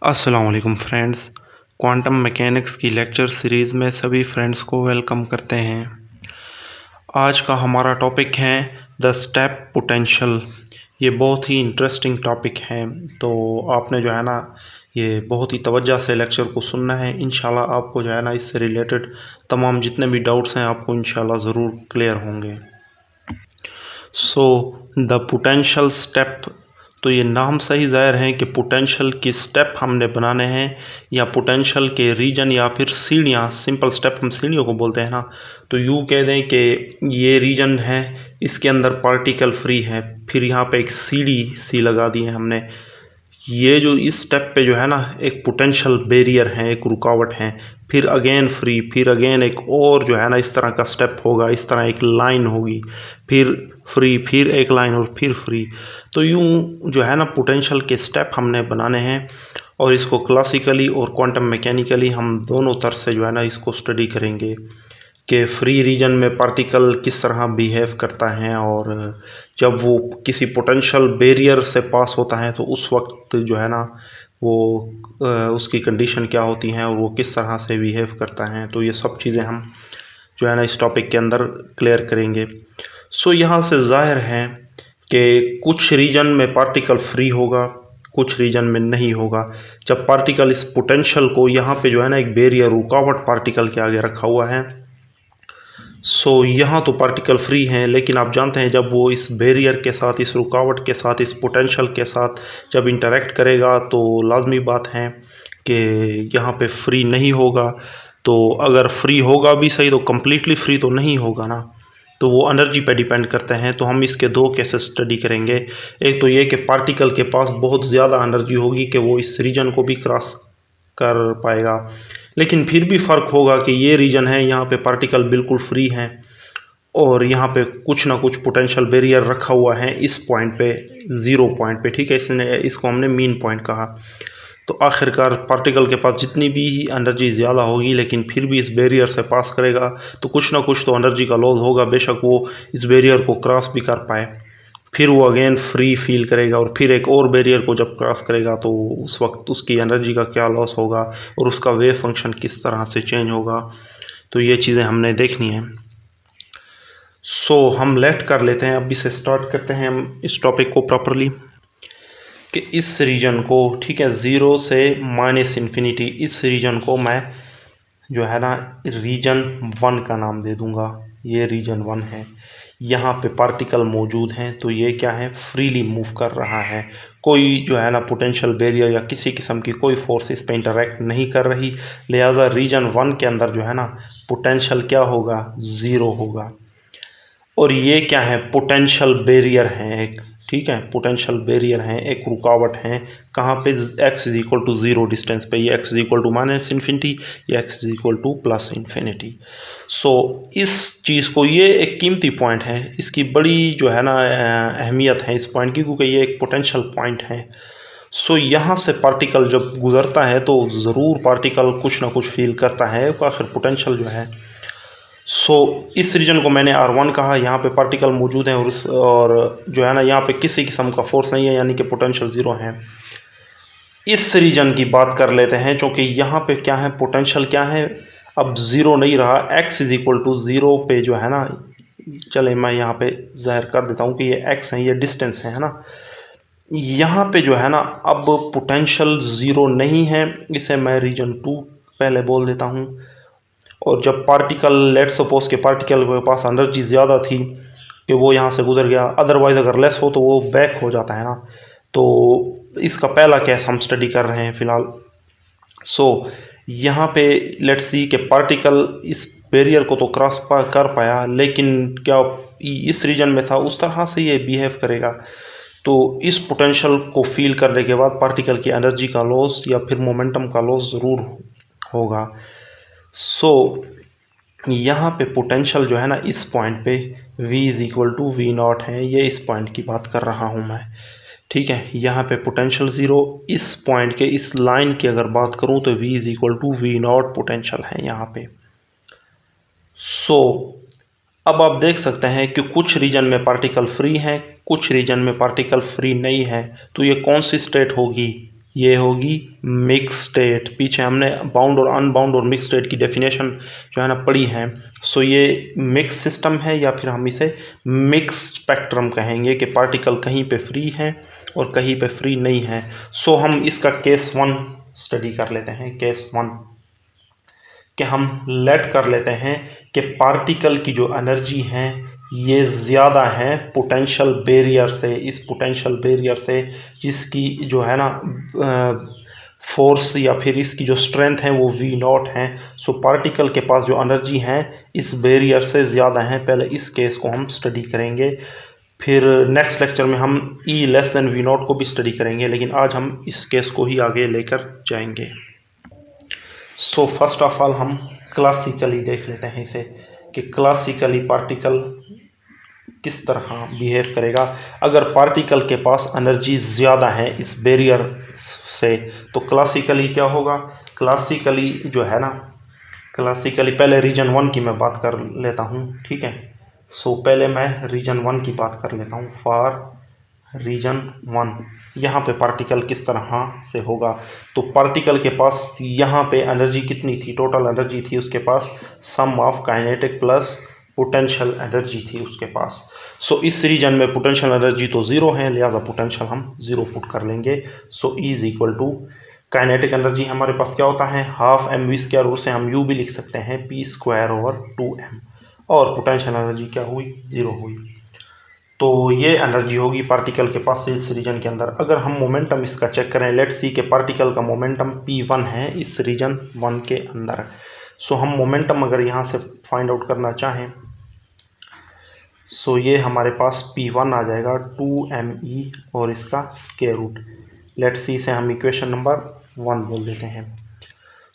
अस्सलाम वालेकुम friends. Quantum mechanics की लेक्चर सीरीज़ में सभी फ्रेंड्स को वेलकम करते हैं। आज का हमारा टॉपिक है द स्टेप पोटेंशियल। ये बहुत ही इंटरेस्टिंग टॉपिक है, तो आपने जो है ना ये बहुत ही तवज्जो से लेक्चर को सुनना है। इंशाल्लाह आपको जो है ना इससे रिलेटेड तमाम जितने भी डाउट्स हैं आपको इंशाल्लाह ज़रूर क्लियर होंगे। सो द पोटेंशियल स्टेप, तो ये नाम से ही ज़ाहिर है कि पोटेंशियल की स्टेप हमने बनाने हैं या पोटेंशियल के रीजन या फिर सीढ़ियाँ, सिंपल स्टेप हम सीढ़ियों को बोलते हैं ना, तो यूँ कह दें कि ये रीजन है, इसके अंदर पार्टिकल फ्री है, फिर यहाँ पे एक सीढ़ी सी लगा दी है हमने। ये जो इस स्टेप पे जो है ना एक पोटेंशियल बैरियर है, एक रुकावट है, फिर अगेन फ्री, फिर अगेन एक और जो है ना इस तरह का स्टेप होगा, इस तरह एक लाइन होगी, फिर फ्री, फिर एक लाइन और फिर फ्री। तो यूँ जो है ना पोटेंशियल के स्टेप हमने बनाने हैं और इसको क्लासिकली और क्वांटम मैकेनिकली हम दोनों तरह से जो है ना इसको स्टडी करेंगे कि फ्री रीजन में पार्टिकल किस तरह बिहेव करता है और जब वो किसी पोटेंशियल बैरियर से पास होता है तो उस वक्त जो है ना वो उसकी कंडीशन क्या होती हैं और वो किस तरह से बिहेव करता है। तो ये सब चीज़ें हम जो है ना इस टॉपिक के अंदर क्लियर करेंगे। सो यहाँ से ज़ाहिर है कि कुछ रीजन में पार्टिकल फ्री होगा, कुछ रीजन में नहीं होगा। जब पार्टिकल इस पोटेंशियल को यहाँ पे जो है ना एक बैरियर, रुकावट पार्टिकल के आगे रखा हुआ है, सो यहाँ तो पार्टिकल फ्री हैं, लेकिन आप जानते हैं जब वो इस बैरियर के साथ, इस रुकावट के साथ, इस पोटेंशियल के साथ जब इंटरेक्ट करेगा तो लाजमी बात है कि यहाँ पे फ्री नहीं होगा। तो अगर फ्री होगा भी सही तो कम्प्लीटली फ्री तो नहीं होगा ना, तो वो एनर्जी पे डिपेंड करते हैं। तो हम इसके दो केसेस स्टडी करेंगे। एक तो ये कि पार्टिकल के पास बहुत ज़्यादा एनर्जी होगी कि वो इस रीजन को भी क्रॉस कर पाएगा, लेकिन फिर भी फ़र्क होगा कि ये रीजन है, यहाँ पे पार्टिकल बिल्कुल फ्री हैं और यहाँ पे कुछ ना कुछ पोटेंशियल बैरियर रखा हुआ है इस पॉइंट पे, ज़ीरो पॉइंट पे, ठीक है। इसको हमने मीन पॉइंट कहा। तो आखिरकार पार्टिकल के पास जितनी भी एनर्जी ज़्यादा होगी लेकिन फिर भी इस बैरियर से पास करेगा तो कुछ ना कुछ तो एनर्जी का लॉस होगा, बेशक वो इस बैरियर को क्रॉस भी कर पाए। फिर वो अगेन फ्री फील करेगा और फिर एक और बैरियर को जब क्रॉस करेगा तो उस वक्त उसकी एनर्जी का क्या लॉस होगा और उसका वेव फंक्शन किस तरह से चेंज होगा। तो ये चीज़ें हमने देखनी है। सो हम लेट कर लेते हैं, अभी से स्टार्ट करते हैं हम इस टॉपिक को प्रॉपरली कि इस रीजन को, ठीक है, ज़ीरो से माइनस इन्फिनिटी, इस रीजन को मैं जो है ना रीजन 1 का नाम दे दूंगा। ये रीजन 1 है, यहाँ पे पार्टिकल मौजूद हैं, तो ये क्या है, फ्रीली मूव कर रहा है। कोई जो है ना पोटेंशियल बैरियर या किसी किस्म की कोई फोर्स इस पे इंटरेक्ट नहीं कर रही, लिहाजा रीजन 1 के अंदर जो है ना पोटेंशियल क्या होगा, ज़ीरो होगा। और ये क्या है, पोटेंशियल बैरियर है एक, ठीक है, पोटेंशियल बैरियर है, एक रुकावट है। कहाँ पे, x is equal to zero distance पे, ये x is equal to minus infinity, ये x is equal to plus infinity. So इस चीज़ को, ये एक कीमती पॉइंट है, इसकी बड़ी जो है ना अहमियत है इस पॉइंट की, क्योंकि ये एक पोटेंशियल पॉइंट है। सो यहाँ से पार्टिकल जब गुजरता है तो ज़रूर पार्टिकल कुछ ना कुछ फील करता है, आखिर पोटेंशियल जो है। सो इस रीजन को मैंने R1 कहा, यहाँ पे पार्टिकल मौजूद हैं और जो है ना यहाँ पे किसी किस्म का फोर्स नहीं है, यानी कि पोटेंशियल ज़ीरो है। इस रीजन की बात कर लेते हैं, क्योंकि यहाँ पे क्या है, पोटेंशियल क्या है, अब ज़ीरो नहीं रहा, x is equal to zero पे जो है ना, चले मैं यहाँ पे ज़ाहिर कर देता हूँ कि ये x है, ये डिस्टेंस है ना। यहाँ पे जो है ना अब पोटेंशियल ज़ीरो नहीं है, इसे मैं रीजन 2 पहले बोल देता हूँ। और जब पार्टिकल, लेट सपोज के पार्टिकल के पास एनर्जी ज़्यादा थी कि वो यहाँ से गुजर गया, अदरवाइज़ अगर लेस हो तो वो बैक हो जाता है ना। तो इसका पहला केस हम स्टडी कर रहे हैं फ़िलहाल। सो यहाँ पे लेट्स सी कि पार्टिकल इस बैरियर को तो क्रॉस कर पाया, लेकिन क्या इस रीजन में था उस तरह से ये बिहेव करेगा। तो इस पोटेंशियल को फील करने के बाद पार्टिकल की एनर्जी का लॉस या फिर मोमेंटम का लॉस ज़रूर होगा। सो यहाँ पे पोटेंशियल जो है ना इस पॉइंट पे v is equal to V naught है, ये इस पॉइंट की बात कर रहा हूँ मैं, ठीक है। यहाँ पे पोटेंशियल ज़ीरो, इस पॉइंट के, इस लाइन की अगर बात करूँ तो v is equal to V naught potential है यहाँ पे। सो अब आप देख सकते हैं कि कुछ रीजन में पार्टिकल फ्री हैं, कुछ रीजन में पार्टिकल फ्री नहीं है। तो ये कौन सी स्टेट होगी, ये होगी मिक्स स्टेट। पीछे हमने बाउंड और अनबाउंड और मिक्स स्टेट की डेफिनेशन जो है ना पढ़ी है। सो ये मिक्स सिस्टम है, या फिर हम इसे मिक्स स्पेक्ट्रम कहेंगे कि पार्टिकल कहीं पे फ्री है और कहीं पे फ्री नहीं है। सो हम इसका केस 1 स्टडी कर लेते हैं। केस 1 कि हम लेट कर लेते हैं कि पार्टिकल की जो एनर्जी है ये ज़्यादा है पोटेंशियल बैरियर से, इस पोटेंशियल बैरियर से जिसकी जो है ना फोर्स या फिर इसकी जो स्ट्रेंथ है वो V0 है। सो पार्टिकल के पास जो एनर्जी है इस बैरियर से ज़्यादा है। पहले इस केस को हम स्टडी करेंगे, फिर नेक्स्ट लेक्चर में हम E लेस देन V0 को भी स्टडी करेंगे, लेकिन आज हम इस केस को ही आगे लेकर जाएंगे। सो फर्स्ट ऑफ ऑल हम क्लासिकली देख लेते हैं इसे कि क्लासिकली पार्टिकल किस तरह बिहेव करेगा। अगर पार्टिकल के पास एनर्जी ज़्यादा है इस बैरियर से तो क्लासिकली क्या होगा। क्लासिकली जो है ना, क्लासिकली पहले रीजन 1 की मैं बात कर लेता हूँ, ठीक है। सो पहले मैं रीजन 1 की बात कर लेता हूँ। फॉर रीजन 1 यहाँ पे पार्टिकल किस तरह से होगा। तो पार्टिकल के पास यहाँ पे एनर्जी कितनी थी, टोटल एनर्जी थी उसके पास sum of kinetic plus potential energy थी उसके पास। सो इस रीजन में पोटेंशियल एनर्जी तो ज़ीरो है, लिहाजा पोटेंशियल हम ज़ीरो पुट कर लेंगे। So E is equal to kinetic energy हमारे पास क्या होता है हाफ mv², और उसे हम U भी लिख सकते हैं p²/2m, और पोटेंशियल एनर्जी क्या हुई, ज़ीरो हुई। तो ये एनर्जी होगी पार्टिकल के पास इस रीजन के अंदर। अगर हम मोमेंटम इसका चेक करें, लेट्स सी कि पार्टिकल का मोमेंटम p1 है इस रीजन 1 के अंदर। सो हम मोमेंटम अगर यहाँ से फाइंड आउट करना चाहें, सो ये हमारे पास p1 आ जाएगा 2me और इसका स्क्वायर रूट। लेट्स सी इसे हम इक्वेशन नंबर 1 बोल देते हैं।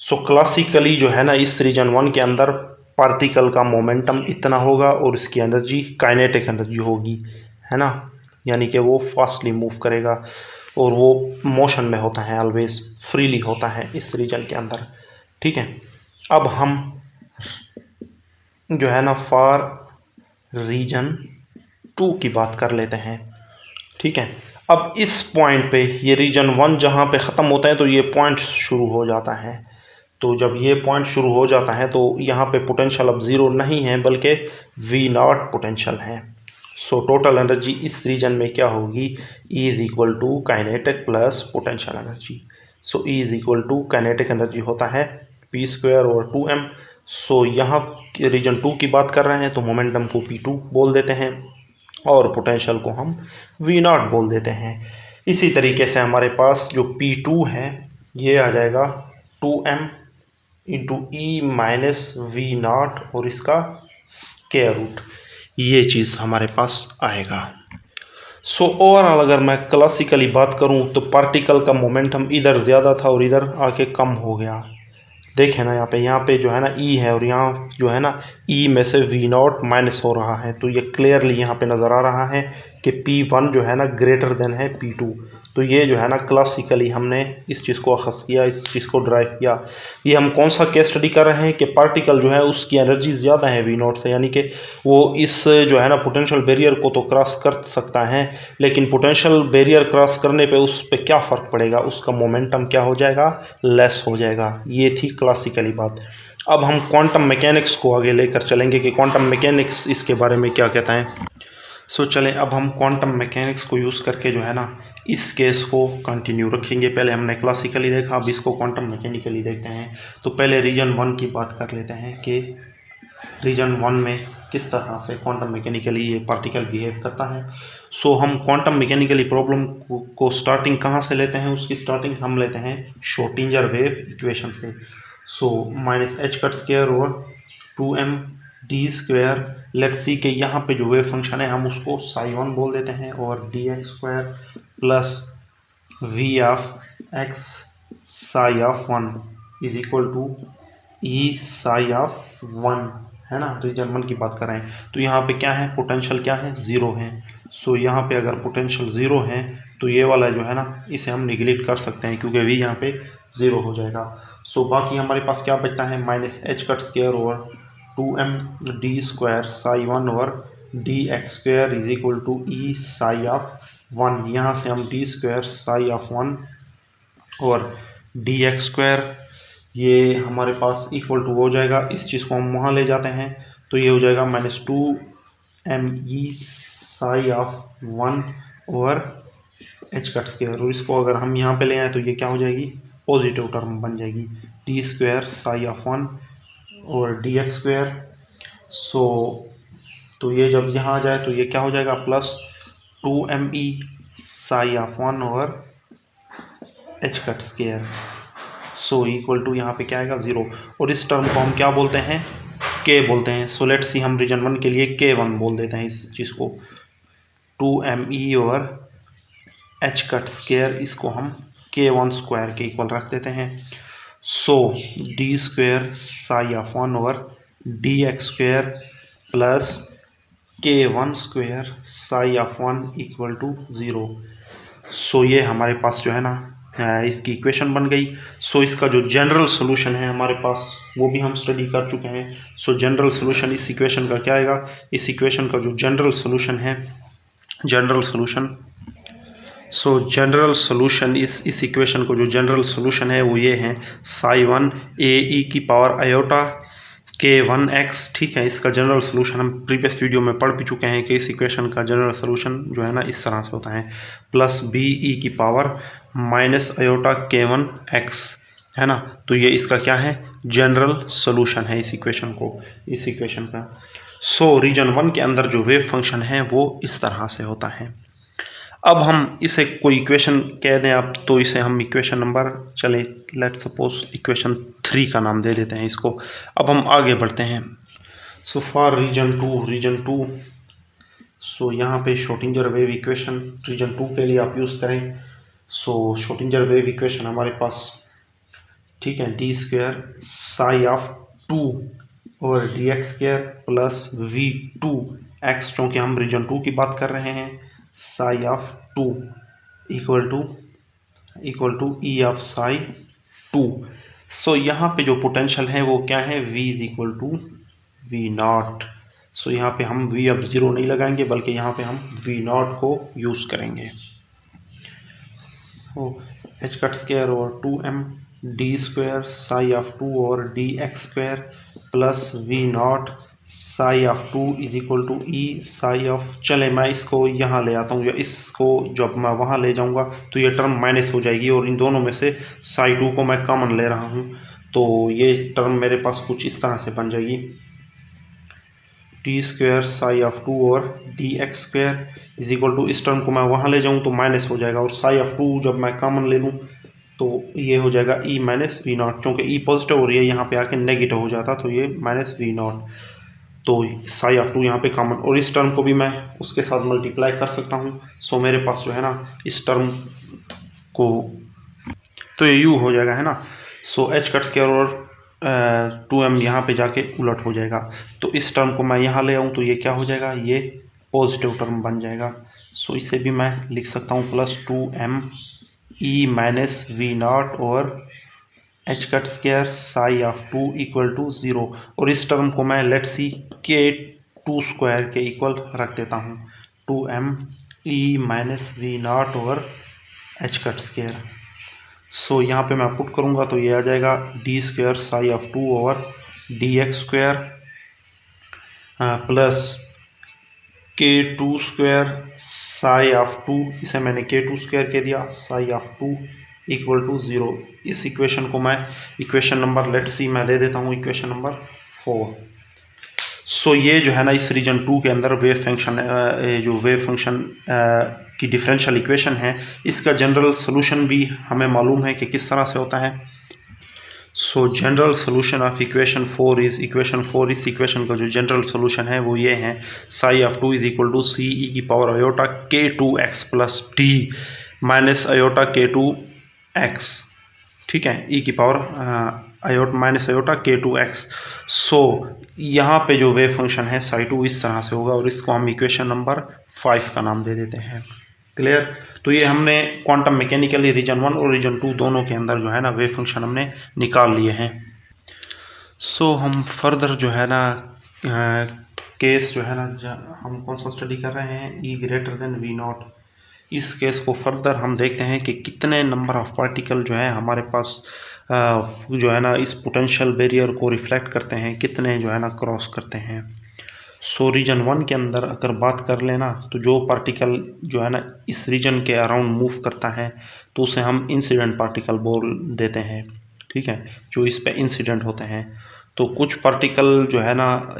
सो क्लासिकली जो है ना इस रीजन 1 के अंदर पार्टिकल का मोमेंटम इतना होगा और इसकी एनर्जी काइनेटिक एनर्जी होगी, है ना, यानी कि वो फास्टली मूव करेगा और वो मोशन में होता है, ऑलवेज फ्रीली होता है इस रीजन के अंदर, ठीक है। अब हम जो है ना फॉर रीजन 2 की बात कर लेते हैं, ठीक है। अब इस पॉइंट पे ये रीजन 1 जहाँ पे ख़त्म होता है तो ये पॉइंट शुरू हो जाता है। तो जब ये पॉइंट शुरू हो जाता है तो यहाँ पे पोटेंशियल अब ज़ीरो नहीं है बल्कि V0 पोटेंशियल है। सो टोटल एनर्जी इस रीजन में क्या होगी, E is equal to kinetic plus potential energy. So E is equal to kinetic energy होता है p²/2m। सो यहाँ रीजन 2 की बात कर रहे हैं तो मोमेंटम को p2 बोल देते हैं और पोटेंशियल को हम V0 बोल देते हैं। इसी तरीके से हमारे पास जो p2 है ये आ जाएगा 2m into E minus V0 और इसका स्क्वायर रूट, ये चीज़ हमारे पास आएगा। सो ओवरऑल अगर मैं क्लासिकली बात करूं तो पार्टिकल का मोमेंटम इधर ज़्यादा था और इधर आके कम हो गया। देखें ना यहाँ पे जो है ना E है और यहाँ जो है ना E में से V0 माइनस हो रहा है, तो ये क्लियरली यहाँ पे नज़र आ रहा है कि P1 जो है ना ग्रेटर देन है P2। तो ये जो है ना क्लासिकली हमने इस चीज़ को अखज़ किया, इस चीज़ को ड्राइव किया। ये हम कौन सा केस स्टडी कर रहे हैं कि पार्टिकल जो है उसकी एनर्जी ज़्यादा है V0 से, यानी कि वो इस जो है ना पोटेंशियल बैरियर को तो क्रॉस कर सकता है, लेकिन पोटेंशियल बैरियर क्रॉस करने पे उस पर क्या फ़र्क पड़ेगा, उसका मोमेंटम क्या हो जाएगा, लेस हो जाएगा। ये थी क्लासिकली बात। अब हम क्वांटम मैकेनिक्स को आगे लेकर चलेंगे कि क्वांटम मैकेनिक्स इसके बारे में क्या कहता है। सो चलें अब हम क्वांटम मैकेनिक्स को यूज़ करके जो है ना इस केस को कंटिन्यू रखेंगे। पहले हमने क्लासिकली देखा, अब इसको क्वांटम मैकेनिकली देखते हैं। तो पहले रीजन 1 की बात कर लेते हैं कि रीजन 1 में किस तरह से क्वांटम मैकेनिकली ये पार्टिकल बिहेव करता है। सो हम क्वांटम मैकेनिकली प्रॉब्लम को स्टार्टिंग कहाँ से लेते हैं, उसकी स्टार्टिंग हम लेते हैं श्रोडिंगर वेव इक्वेशन से। सो -h² और 2md², लेट्स सी के यहाँ पे जो वेव फंक्शन है हम उसको ψ1 बोल देते हैं और dx² plus v(x) ψ1 is equal to E ψ1, है ना। रीजन 1 की बात कर रहे हैं तो यहाँ पे क्या है, पोटेंशियल क्या है, ज़ीरो है। सो यहाँ पे अगर पोटेंशियल ज़ीरो है तो ये वाला जो है ना इसे हम निगलेक्ट कर सकते हैं क्योंकि v यहाँ पे ज़ीरो हो जाएगा। सो बाकी हमारे पास क्या बचता है -h² और 2md² ψ1 और dx² is equal to E ψ1। यहाँ से हम d² ψ1 और डी एक्स स्क्वायर ये हमारे पास इक्वल टू हो जाएगा, इस चीज़ को हम वहाँ ले जाते हैं तो ये हो जाएगा -2 Sai of 1 over H cut square. और इसको अगर हम यहाँ पे ले आए तो ये क्या हो जाएगी, पॉजिटिव टर्म बन जाएगी, डी स्क्वायर साई ऑफ 1 और डी एक्स स्क्वायर। सो तो ये जब यहाँ आ जाए तो ये क्या हो जाएगा, +2me psi of 1 over H cut square. So equal to यहाँ पे क्या आएगा 0। और इस टर्म को हम क्या बोलते हैं, के बोलते हैं। सो लेट्स सी हम रीजन 1 के लिए k1 बोल देते हैं इस चीज़ को, 2me over H cut square, इसको हम k1 स्क्वायर के इक्वल रख देते हैं। So d square psi of 1 over d x square plus k1 square psi of 1 equal to 0। So ये हमारे पास जो है ना इसकी इक्वेशन बन गई। सो इसका जो जनरल सोल्यूशन है हमारे पास वो भी हम स्टडी कर चुके हैं। सो जनरल सोल्यूशन इस इक्वेशन का क्या आएगा, इस इक्वेशन का जो जनरल सोल्यूशन है, जनरल सोल्यूशन इस इक्वेशन को जो जनरल सोल्यूशन है वो ये है, साई 1 ए ई की पावर आयोटा k1x। ठीक है, इसका जनरल सोल्यूशन हम प्रीवियस वीडियो में पढ़ भी चुके हैं कि इस इक्वेशन का जनरल सोल्यूशन जो है ना इस तरह से होता है, प्लस बी ई की पावर माइनस आयोटा k1x, है ना। तो ये इसका क्या है, जनरल सोल्यूशन है इस इक्वेशन का। सो रीजन 1 के अंदर जो वेव फंक्शन है वो इस तरह से होता है। अब हम इसे कोई इक्वेशन कह दें आप, तो इसे हम इक्वेशन नंबर, चले लेट्स सपोज इक्वेशन 3 का नाम दे देते हैं इसको। अब हम आगे बढ़ते हैं। सो फॉर रीजन 2, सो यहाँ पे श्रोडिंगर वेव इक्वेशन रीजन 2 के लिए आप यूज़ करें। सो श्रोडिंगर वेव इक्वेशन हमारे पास, ठीक है, डी स्क्वायर साई ऑफ 2 और D x square plus v2x, क्योंकि हम रीजन 2 की बात कर रहे हैं, psi of 2 equal to E of psi 2। So यहाँ पे जो पोटेंशियल है वो क्या है, v is equal to v0। So यहाँ पे हम v अब 0 नहीं लगाएंगे, बल्कि यहाँ पे हम v0 को यूज़ करेंगे। एच कट स्क्वायर और 2m D square psi of 2 और D x square plus v0 psi of 2 is equal to E psi of, चले मैं इसको यहाँ ले आता हूँ, या इसको जब मैं वहाँ ले जाऊँगा तो ये टर्म माइनस हो जाएगी, और इन दोनों में से साई 2 को मैं कॉमन ले रहा हूँ, तो ये टर्म मेरे पास कुछ इस तरह से बन जाएगी, टी स्क्वायर साई ऑफ 2 और D x square is equal to, इस टर्म को मैं वहाँ ले जाऊँ तो माइनस हो जाएगा, और साई ऑफ 2 जब मैं कॉमन ले लूँ तो ये हो जाएगा ई माइनस v0, क्योंकि ई पॉजिटिव और ये यहाँ पे आके नेगेटिव हो जाता, तो ये माइनस v0। तो साई ऑफ 2 यहाँ पे कॉमन, और इस टर्म को भी मैं उसके साथ मल्टीप्लाई कर सकता हूँ। सो मेरे पास जो है ना इस टर्म को, तो ये u हो जाएगा, है ना। सो एच कट स्क्वायर और 2m यहाँ पे जाके उलट हो जाएगा, तो इस टर्म को मैं यहाँ ले आऊँ तो ये क्या हो जाएगा, ये पॉजिटिव टर्म बन जाएगा। सो इसे भी मैं लिख सकता हूँ +2m ई माइनस v0 और H cut square psi of 2 equal to 0, और इस टर्म को मैं लेट्स सी k2 स्क्वायर के इक्वल रख देता हूँ, 2m ई माइनस v0 और एच कट स्क्वायर। सो यहाँ पे मैं पुट करूँगा तो ये आ जाएगा D square psi of 2 over d x square plus k2 square psi of 2, इसे मैंने k2 स्क्वायर कह दिया, साई ऑफ 2 इक्वल टू 0। इस इक्वेशन को मैं इक्वेशन नंबर लेट्स सी मैं दे देता हूँ इक्वेशन नंबर 4। सो ये जो है ना इस रीजन 2 के अंदर वेव फंक्शन, जो वेव फंक्शन की डिफरेंशियल इक्वेशन है, इसका जनरल सोल्यूशन भी हमें मालूम है कि किस तरह से होता है। सो general solution of equation 4 is, equation 4 इस इक्वेशन का जो जनरल सोल्यूशन है वो ये है, psi of 2 is equal to c e की power iota k2x plus d minus iota k2x, ठीक है, ई की power iota minus iota k2x। So यहाँ पे जो वेव फंक्शन है साई 2 इस तरह से होगा, और इसको हम इक्वेशन नंबर 5 का नाम दे देते हैं। क्लियर। तो ये हमने क्वांटम मैकेनिकली रीजन 1 और रीजन 2 दोनों के अंदर जो है ना वेव फंक्शन हमने निकाल लिए हैं। सो हम फर्दर जो है ना केस जो है ना हम कौन सा स्टडी कर रहे हैं, ई ग्रेटर देन v0। इस केस को फर्दर हम देखते हैं कि कितने नंबर ऑफ पार्टिकल जो है हमारे पास जो है ना इस पोटेंशियल बैरियर को रिफ्लेक्ट करते हैं, कितने जो है ना क्रॉस करते हैं। सो रीजन 1 के अंदर अगर बात कर लेना तो जो पार्टिकल जो है ना इस रीजन के अराउंड मूव करता है तो उसे हम इंसिडेंट पार्टिकल बोल देते हैं, ठीक है, जो इस पे इंसिडेंट होते हैं। तो कुछ पार्टिकल जो है ना,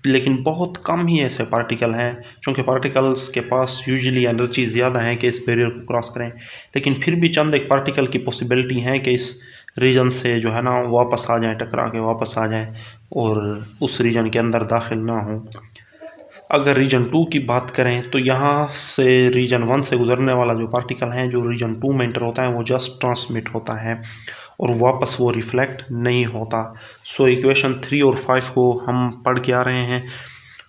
लेकिन बहुत कम ही ऐसे पार्टिकल हैं, क्योंकि पार्टिकल्स के पास यूजुअली एनर्जी ज़्यादा है कि इस बैरियर को क्रॉस करें, लेकिन फिर भी चंद एक पार्टिकल की पॉसिबिलिटी है कि इस रीजन से जो है ना वापस आ जाएं, टकरा के वापस आ जाएं और उस रीजन के अंदर दाखिल ना हों। अगर रीजन 2 की बात करें तो यहाँ से रीजन 1 से गुजरने वाला जो पार्टिकल है जो रीजन 2 में एंटर होता है वो जस्ट ट्रांसमिट होता है और वापस वो रिफ्लेक्ट नहीं होता। सो इक्वेशन 3 और 5 को हम पढ़ के आ रहे हैं।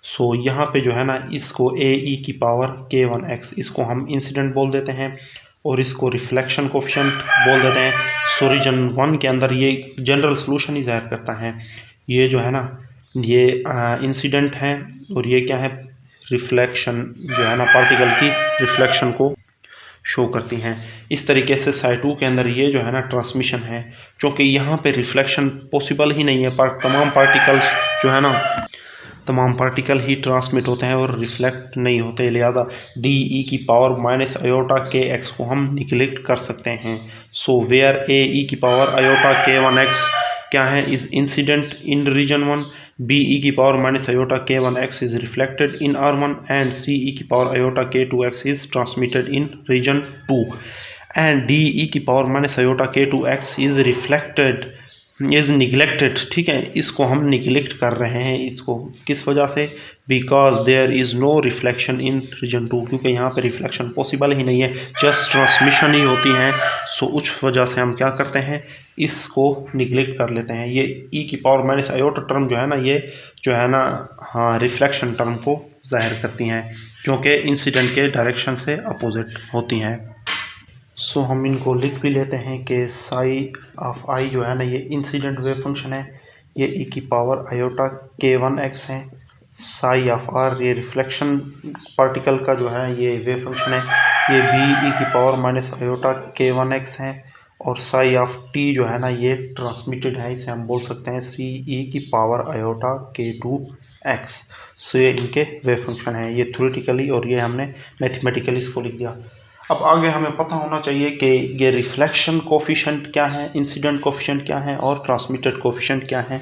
सो यहाँ पे जो है ना इसको AE की पावर K1x इसको हम इंसिडेंट बोल देते हैं और इसको रिफ्लेक्शन कोफिशिएंट बोल देते हैं। सो रीजन 1 के अंदर ये जनरल सोल्यूशन ही ज़ाहिर करता है। ये जो है ना ये इंसिडेंट है और ये क्या है, रिफ्लेक्शन जो है ना पार्टिकल की रिफ्लेक्शन को शो करती हैं। इस तरीके से साइड 2 के अंदर ये जो है ना ट्रांसमिशन है, क्योंकि यहाँ पे रिफ्लेक्शन पॉसिबल ही नहीं है, पर तमाम पार्टिकल्स जो है ना तमाम पार्टिकल ही ट्रांसमिट होते हैं और रिफ्लेक्ट नहीं होते, लिहाजा DE की पावर माइनस आयोटा KX को हम निगलेक्ट कर सकते हैं। सो वेयर AE की पावर आयोटा K1x क्या है, is incident in region 1, BE की power minus iota K1x is reflected in R1 and CE की power iota K2x is transmitted in region 2 and DE की power minus iota K2x is reflected is neglected. ठीक है, इसको हम neglect कर रहे हैं, इसको किस वजह से, because there is no reflection in region 2, क्योंकि यहाँ पे रिफ्लेक्शन पॉसिबल ही नहीं है, जस्ट ट्रांसमिशन ही होती है। सो उस वजह से हम क्या करते हैं, इसको निगलेक्ट कर लेते हैं। ये ई की पावर माइनस आयोटा टर्म जो है ना, ये जो है ना हाँ रिफ्लेक्शन टर्म को जाहिर करती हैं, क्योंकि इंसिडेंट के डायरेक्शन से अपोजिट होती हैं। सो हम इनको लिख भी लेते हैं कि साई ऑफ आई जो है ना ये इंसिडेंट वेव फंक्शन है, ये ई की पावर आयोटा K1x है। साई ऑफ आर ये रिफ्लेक्शन पार्टिकल का जो है ये वेव फंक्शन है, ये बी ई की पावर माइनस आयोटा K1x है। और साई ऑफ टी जो है ना ये ट्रांसमिटेड है, इसे हम बोल सकते हैं सी ई की पावर आयोटा K2x। सो ये इनके वेव फंक्शन है, ये थ्योरेटिकली और ये हमने मैथमेटिकली इसको लिख दिया। अब आगे हमें पता होना चाहिए कि ये रिफ्लेक्शन कोफिशिएंट क्या है, इंसिडेंट कोफिशिएंट क्या है और ट्रांसमिटेड कोफिशिएंट क्या है।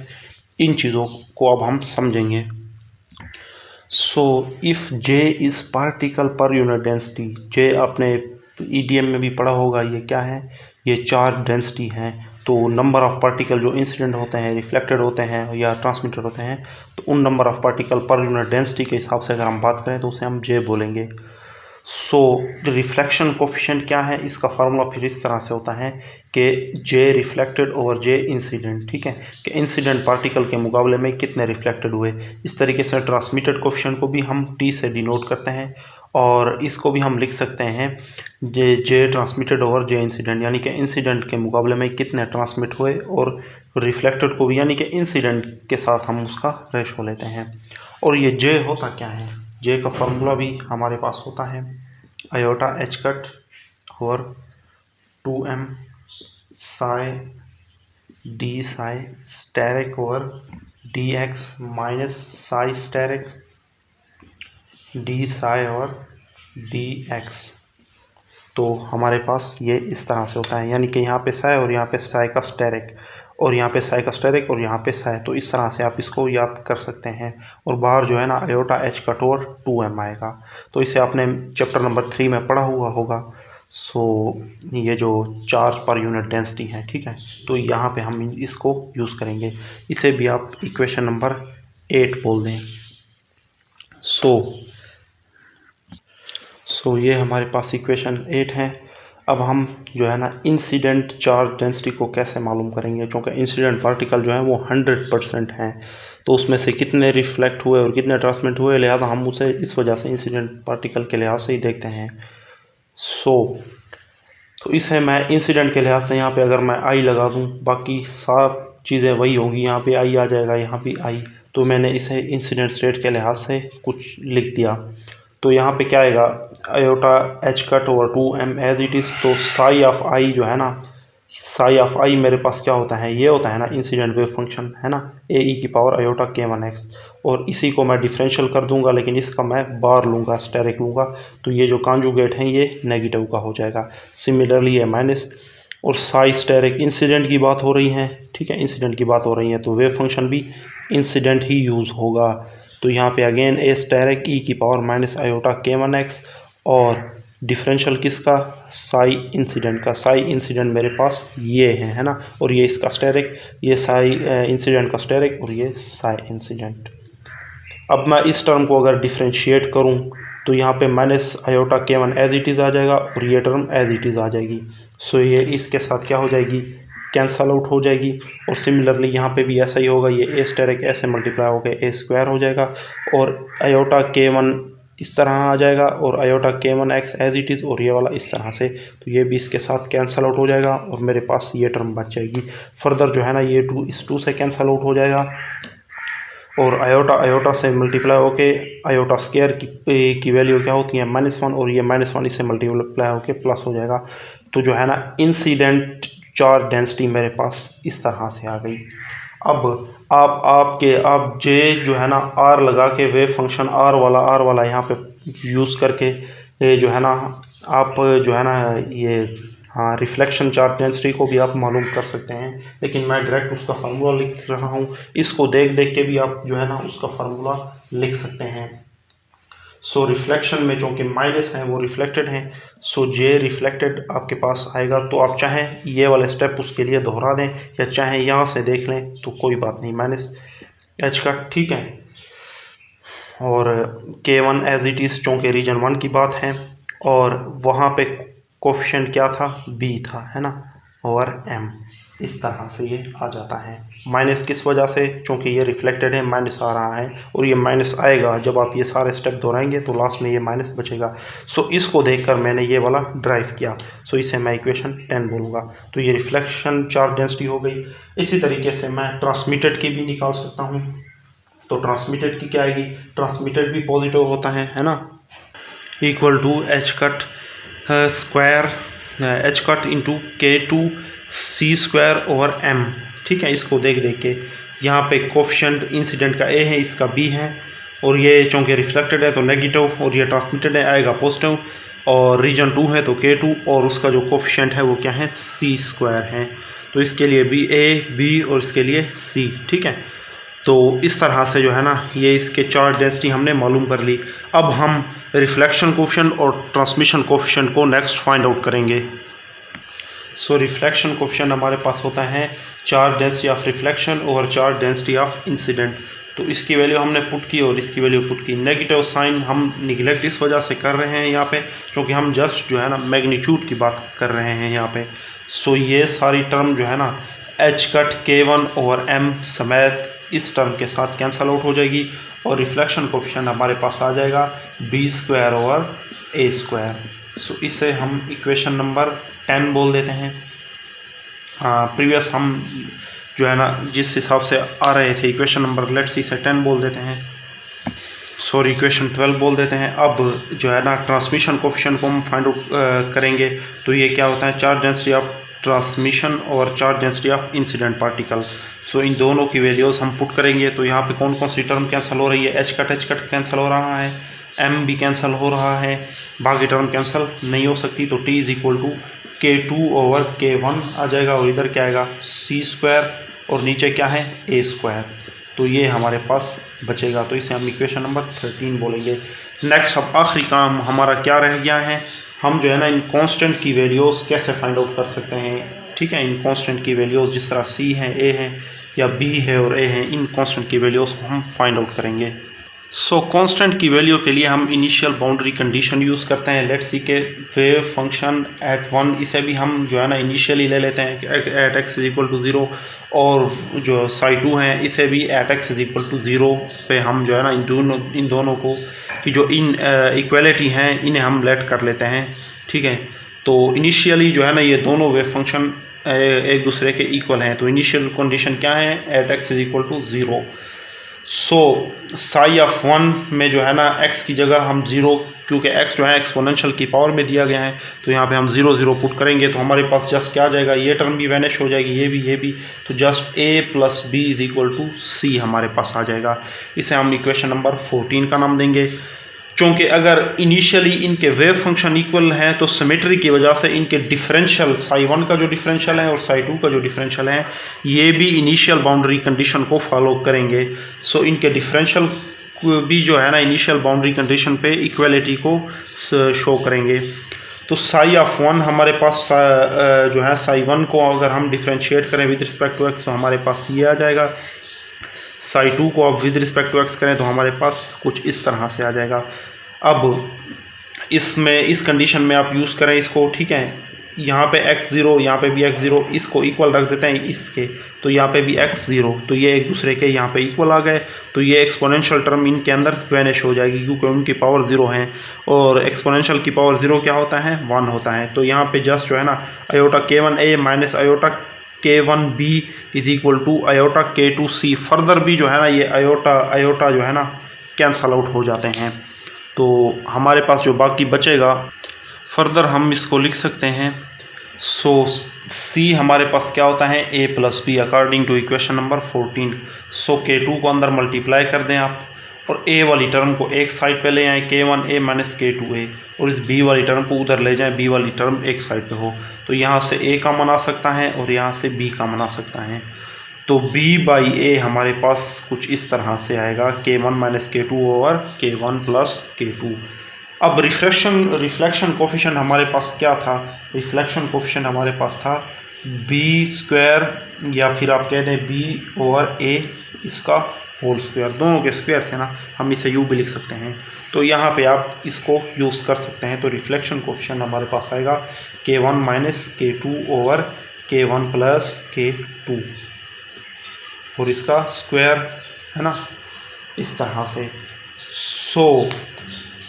इन चीज़ों को अब हम समझेंगे। So if J is particle per unit density, J आपने EDM में भी पढ़ा होगा, ये क्या है, ये चार्ज डेंसिटी है। तो नंबर ऑफ़ पार्टिकल जो इंसिडेंट होते हैं, रिफ्लेक्टेड होते हैं या ट्रांसमिटेड होते हैं, तो उन number of particle per unit density के हिसाब से अगर हम बात करें तो उसे हम J बोलेंगे। सो रिफ्लेक्शन कोफिशिएंट क्या है, इसका फार्मूला फिर इस तरह से होता है कि J reflected over J incident, ठीक है, कि इंसिडेंट पार्टिकल के मुकाबले में कितने रिफ्लेक्टेड हुए। इस तरीके से ट्रांसमिटेड कोफिशिएंट को भी हम T से डिनोट करते हैं और इसको भी हम लिख सकते हैं J transmitted over J incident, यानी कि इंसिडेंट के मुकाबले में कितने ट्रांसमिट हुए, और रिफ्लेक्टेड को भी यानी कि इंसिडेंट के साथ हम उसका रेशो लेते हैं। और ये J होता क्या है, J का फार्मूला भी हमारे पास होता है आयोटा H कट और 2m psi d psi asterisk over dx minus psi asterisk d psi और dx। तो हमारे पास ये इस तरह से होता है, यानी कि यहाँ पे साई और यहाँ पे साई का स्टेरिक और यहाँ पे साई का स्टेरिक और यहाँ पे साई, तो इस तरह से आप इसको याद कर सकते हैं। और बाहर जो है ना आयोटा H कट और 2m आएगा, तो इसे आपने चैप्टर नंबर 3 में पढ़ा हुआ होगा। सो ये जो चार्ज पर यूनिट डेंसिटी है, ठीक है, तो यहाँ पे हम इसको यूज़ करेंगे, इसे भी आप इक्वेशन नंबर 8 बोल दें। सो ये हमारे पास इक्वेशन 8 है। अब हम जो है ना इंसिडेंट चार्ज डेंसिटी को कैसे मालूम करेंगे, क्योंकि इंसिडेंट पार्टिकल जो है वो 100% हैं, तो उसमें से कितने रिफ्लेक्ट हुए और कितने ट्रांसमिट हुए, लिहाजा हम उसे इस वजह से इंसिडेंट पार्टिकल के लिहाज से ही देखते हैं। तो इसे मैं इंसिडेंट के लिहाज से यहाँ पे अगर मैं I लगा दूँ, बाकी सब चीज़ें वही होंगी, यहाँ पे I आ जाएगा, यहाँ भी I, तो मैंने इसे इंसिडेंट स्टेट के लिहाज से कुछ लिख दिया। तो यहाँ पे क्या आएगा, iota H cut over 2m as it is. तो साई ऑफ आई जो है ना, साई ऑफ आई मेरे पास क्या होता है, ये होता है ना इंसिडेंट वेव फंक्शन, है ना, ए ई की पावर आयोटा k1x। और इसी को मैं डिफरेंशियल कर दूंगा, लेकिन इसका मैं बार लूँगा, स्टेरिक लूँगा, तो ये जो कॉन्जुगेट है ये नेगेटिव का हो जाएगा। सिमिलरली ये माइनस, और साई स्टेरिक इंसिडेंट की बात हो रही है, ठीक है, इंसिडेंट की बात हो रही है, तो वेव फंक्शन भी इंसिडेंट ही यूज़ होगा। तो यहाँ पे अगेन ए स्टेरिक ई की पावर माइनस आयोटा k1x, और डिफरेंशियल किसका, साई इंसिडेंट का। साई इंसिडेंट मेरे पास ये है ना, और ये इसका स्टेरिक, ये साई इंसिडेंट का स्टेरिक, और ये साई इंसिडेंट। अब मैं इस टर्म को अगर डिफ्रेंशिएट करूं तो यहाँ पे minus iota k1 as it is आ जाएगा, और ये टर्म एज इट इज़ आ जाएगी। सो ये इसके साथ क्या हो जाएगी, कैंसल आउट हो जाएगी। और सिमिलरली यहाँ पे भी ऐसा ही होगा, ये ए स्टेरिक ऐसे मल्टीप्लाई होकर ए स्क्वायर हो जाएगा, और आयोटा k1 इस तरह आ जाएगा, और iota k1x as it is, और ये वाला इस तरह से, तो ये भी इसके साथ कैंसल आउट हो जाएगा, और मेरे पास ये टर्म बच जाएगी। फर्दर जो है ना ये 2 इस 2 से कैंसल आउट हो जाएगा, और आयोटा से मल्टीप्लाई होके आयोटा स्क्वायर की वैल्यू क्या होती है -1, और ये -1 इससे मल्टीप्लाई होके प्लस हो जाएगा। तो जो है ना इंसिडेंट चार्ज डेंसिटी मेरे पास इस तरह से आ गई। अब आप जे जो है ना आर लगा के वेव फंक्शन आर वाला यहाँ पे यूज़ करके ये जो है ना आप जो है ना ये हाँ रिफ्लेक्शन चार्ज डेंसिटी को भी आप मालूम कर सकते हैं, लेकिन मैं डायरेक्ट उसका फार्मूला लिख रहा हूँ। इसको देख देख के भी आप जो है ना उसका फार्मूला लिख सकते हैं। सो रिफ्लेक्शन में जो कि माइनस हैं वो रिफ्लेक्टेड हैं, सो जे रिफ्लेक्टेड आपके पास आएगा। तो आप चाहें ये वाले स्टेप उसके लिए दोहरा दें, या चाहें यहाँ से देख लें तो कोई बात नहीं, माइनस एच का, ठीक है। और k1 एज इट इज़ चूँकि रीजन 1 की बात है, और वहाँ पे कोफिशिएंट क्या था, b था, है ना, ओवर m। इस तरह से ये आ जाता है। माइनस किस वजह से, चूँकि ये रिफ्लेक्टेड है, माइनस आ रहा है, और ये माइनस आएगा जब आप ये सारे स्टेप दोहराएंगे तो लास्ट में ये माइनस बचेगा। सो इसको देखकर मैंने ये वाला ड्राइव किया, सो इसे मैं इक्वेशन 10 बोलूँगा। तो ये रिफ्लेक्शन चार्ज डेंसिटी हो गई। इसी तरीके से मैं ट्रांसमिटेड की भी निकाल सकता हूँ। तो ट्रांसमिटेड की क्या आएगी, ट्रांसमिटेड भी पॉजिटिव होता है ना, equal to H cut square H cut into k2 c square over m, ठीक है। इसको देख देख के यहाँ पे कोफिशिएंट इंसिडेंट का a है, इसका b है, और ये चूँकि रिफ्लेक्टेड है तो नेगेटिव, और ये ट्रांसमिटेड है आएगा पॉजिटिव, और रीजन 2 है तो k2, और उसका जो कोफिशिएंट है वो क्या है, c स्क्वायर है। तो इसके लिए भी a b और इसके लिए c, ठीक है। तो इस तरह से जो है ना ये इसके चार्ज डेंसिटी हमने मालूम कर ली। अब हम रिफ्लेक्शन कोफिशिएंट और ट्रांसमिशन कोफिशिएंट को नेक्स्ट फाइंड आउट करेंगे। सो रिफ्लेक्शन कोफिशिएंट हमारे पास होता है charge density of reflection over charge density of incident. तो इसकी वैल्यू हमने पुट की और इसकी वैल्यू पुट की। नेगेटिव साइन हम निगलेक्ट इस वजह से कर रहे हैं यहाँ पे, क्योंकि हम जस्ट जो है ना मैग्नीट्यूड की बात कर रहे हैं यहाँ पे। सो ये सारी टर्म जो है ना H cut k1 over m समेत इस टर्म के साथ कैंसल आउट हो जाएगी, और रिफ्लेक्शन कोफिशिएंट हमारे पास आ जाएगा b square over a square. So इसे हम इक्वेशन नंबर 10 बोल देते हैं। प्रीवियस हम जो है ना जिस हिसाब से आ रहे थे इक्वेशन नंबर, लेट्स सी से 10 बोल देते हैं, सॉरी इक्वेशन 12 बोल देते हैं। अब जो है ना ट्रांसमिशन कोफिशिएंट को हम फाइंड आउट करेंगे। तो ये क्या होता है, चार्ज डेंसिटी ऑफ ट्रांसमिशन और charge density of incident particle. So इन दोनों की वैल्यूज़ हम पुट करेंगे। तो यहाँ पे कौन कौन सी टर्म कैंसिल हो रही है, एच कट कैंसिल हो रहा है, m भी कैंसिल हो रहा है, बाकी टर्म कैंसिल नहीं हो सकती। तो t is equal to k2 over k1 आ जाएगा, और इधर क्या आएगा c स्क्वायर, और नीचे क्या है a स्क्वायर। तो ये हमारे पास बचेगा। तो इसे हम इक्वेशन नंबर 13 बोलेंगे। नेक्स्ट अब आखिरी काम हमारा क्या रह गया है, हम जो है ना इन कांस्टेंट की वैल्यूज़ कैसे फाइंड आउट कर सकते हैं, ठीक है। इन कांस्टेंट की वैल्यूज़ जिस तरह c है, a है या b है और a है, इन कांस्टेंट की वैल्यूज़ को हम फाइंड आउट करेंगे। सो कांस्टेंट की वैल्यू के लिए हम इनिशियल बाउंड्री कंडीशन यूज़ करते हैं। लेट्स सी के वेव फंक्शन एट 1, इसे भी हम जो है ना इनिशियली ले लेते हैं at x is equal to 0, और जो साई 2 है इसे भी at x is equal to 0 पे हम जो है ना इन दोनों को की जो इन इक्वलिटी हैं इन्हें हम लेट कर लेते हैं, ठीक है। तो इनिशियली जो है ना ये दोनों वेव फंक्शन एक दूसरे के इक्वल हैं। तो इनिशियल कंडीशन क्या है, at x is equal to 0। So psi of 1 में जो है ना x की जगह हम 0, क्योंकि x जो है एक्सपोनेंशियल की पावर में दिया गया है, तो यहाँ पे हम 0 0 पुट करेंगे तो हमारे पास जस्ट क्या आ जाएगा, ये टर्म भी वैनिश हो जाएगी, ये भी, तो just a plus b is equal to c हमारे पास आ जाएगा। इसे हम इक्वेशन नंबर 14 का नाम देंगे। चूँकि अगर इनिशियली इनके वेव फंक्शन इक्वल हैं तो सिमेट्री की वजह से इनके डिफरेंशियल साई 1 का जो डिफरेंशियल है और साई 2 का जो डिफरेंशियल है ये भी इनिशियल बाउंड्री कंडीशन को फॉलो करेंगे। सो इनके डिफरेंशियल भी जो है ना इनिशियल बाउंड्री कंडीशन पे इक्वलिटी को शो करेंगे। तो साई ऑफ 1 हमारे पास जो है साई 1 को अगर हम डिफ्रेंशिएट करें विद रिस्पेक्ट टू एक्स तो हमारे पास ये आ जाएगा। साई 2 को आप विद रिस्पेक्ट टू एक्स करें तो हमारे पास कुछ इस तरह से आ जाएगा। अब इसमें इस कंडीशन में आप यूज़ करें इसको, ठीक है, यहाँ पे x0 यहाँ पे भी x0, इसको इक्वल रख देते हैं इसके, तो यहाँ पे भी x0, तो ये एक दूसरे के यहाँ पे इक्वल आ गए, तो ये एक्सपोनेंशियल टर्म इनके अंदर वैनिश हो जाएगी क्योंकि उनकी पावर 0 है और एक्सपोनेंशियल की पावर 0 क्या होता है, 1 होता है। तो यहाँ पे जस्ट जो है ना iota k1a minus iota k1b is equal to iota k2c, further भी जो है ना ये आयोटा जो है ना कैंसल आउट हो जाते हैं। तो हमारे पास जो बाकी बचेगा फर्दर हम इसको लिख सकते हैं। सो सी हमारे पास क्या होता है, a plus B according to equation number 14। सो k2 को अंदर मल्टीप्लाई कर दें आप और a वाली टर्म को एक साइड पे ले आएँ, k1a माइनस k2a, और इस b वाली टर्म को उधर ले जाएं, b वाली टर्म एक साइड पे हो, तो यहाँ से a कॉमन आ सकता है और यहाँ से b कॉमन आ सकता है। तो b बाई a हमारे पास कुछ इस तरह से आएगा, k1 minus k2 over k1 plus k2। अब रिफ्लेक्शन कोफिशिएंट हमारे पास क्या था, रिफ्लेक्शन कोफिशिएंट हमारे पास था b स्क्वायर या फिर आप कह दें b ओवर a इसका होल स्क्वायर, दोनों के स्क्वायर थे ना, हम इसे u भी लिख सकते हैं। तो यहाँ पे आप इसको यूज़ कर सकते हैं। तो रिफ्लेक्शन कोफिशिएंट हमारे पास आएगा k1 minus k2 over k1 plus k2 और इसका स्क्वायर है ना इस तरह से। सो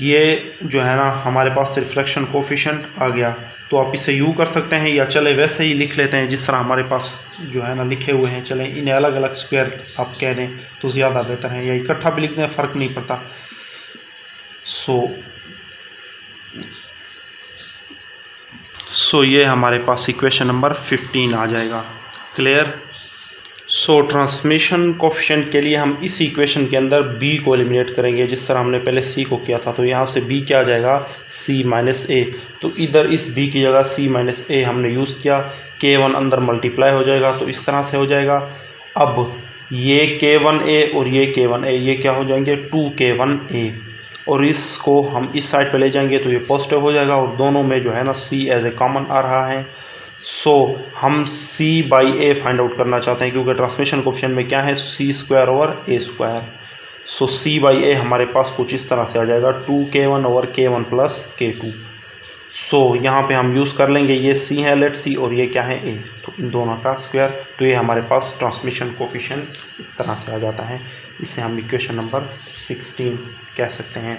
ये जो है ना हमारे पास रिफ्लेक्शन कोफिशिएंट आ गया। तो आप इसे यू कर सकते हैं या चले वैसे ही लिख लेते हैं जिस तरह हमारे पास जो है ना लिखे हुए हैं, चलें इन्हें अलग अलग स्क्वायर आप कह दें तो ज़्यादा बेहतर है, या इकट्ठा भी लिख दें फ़र्क नहीं पड़ता। सो ये हमारे पास इक्वेशन नंबर 15 आ जाएगा। क्लियर। सो ट्रांसमिशन कोफिशिएंट के लिए हम इस इक्वेशन के अंदर b को एलिमिनेट करेंगे जिस तरह हमने पहले c को किया था। तो यहाँ से b क्या आ जाएगा, c माइनस a, तो इधर इस b की जगह c माइनस a हमने यूज़ किया, k1 अंदर मल्टीप्लाई हो जाएगा तो इस तरह से हो जाएगा। अब ये k1a और ये k1a ये क्या हो जाएंगे 2k1a, और इसको हम इस साइड पे ले जाएंगे तो ये पॉजिटिव हो जाएगा और दोनों में जो है ना c एज ए कॉमन आ रहा है। सो हम c by a find out करना चाहते हैं क्योंकि ट्रांसमिशन कोफिशिएंट में क्या है c square over a square. So c by a हमारे पास कुछ इस तरह से आ जाएगा 2k1 over k1 plus k2। सो यहाँ पे हम यूज़ कर लेंगे ये c है लेट सी और ये क्या है a, तो इन दोनों का स्क्वायर, तो ये हमारे पास ट्रांसमिशन कोफिशिएंट इस तरह से आ जाता है। इसे हम इक्वेशन नंबर 16 कह सकते हैं।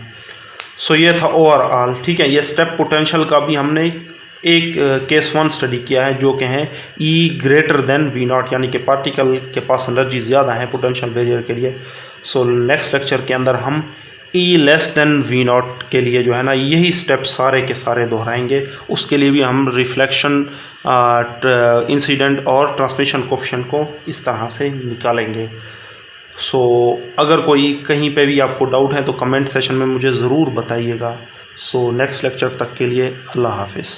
सो ये था ओवरऑल, ठीक है। ये स्टेप पोटेंशियल का भी हमने एक केस 1 स्टडी किया है जो कि है E ग्रेटर देन V0, यानी कि पार्टिकल के पास एनर्जी ज़्यादा है पोटेंशियल बैरियर के लिए। सो नेक्स्ट लेक्चर के अंदर हम E लेस देन V0 के लिए जो है ना यही स्टेप सारे के सारे दोहराएंगे। उसके लिए भी हम रिफ्लेक्शन इंसिडेंट और ट्रांसमिशन कोफिशिएंट को इस तरह से निकालेंगे। सो अगर कोई कहीं पे भी आपको डाउट है तो कमेंट सेशन में मुझे ज़रूर बताइएगा। सो नेक्स्ट लेक्चर तक के लिए अल्लाह हाफिज़।